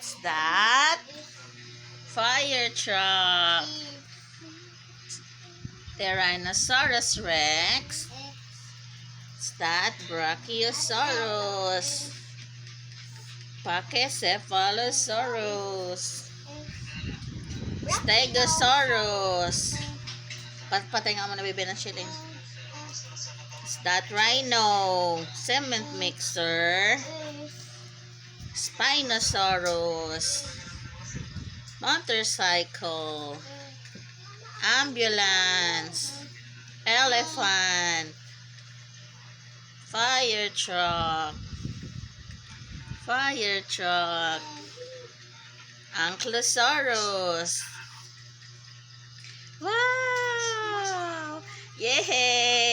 What's that? Fire truck. Tyrannosaurus Rex. What's that? Brachiosaurus. Pachycephalosaurus. Stegosaurus. Patay nga mo na bibi ng shilling. Is that rhino? Cement mixer. Spinosaurus. Motorcycle. Ambulance. Elephant. Fire truck. Fire truck. Ankylosaurus. Wow! Yay!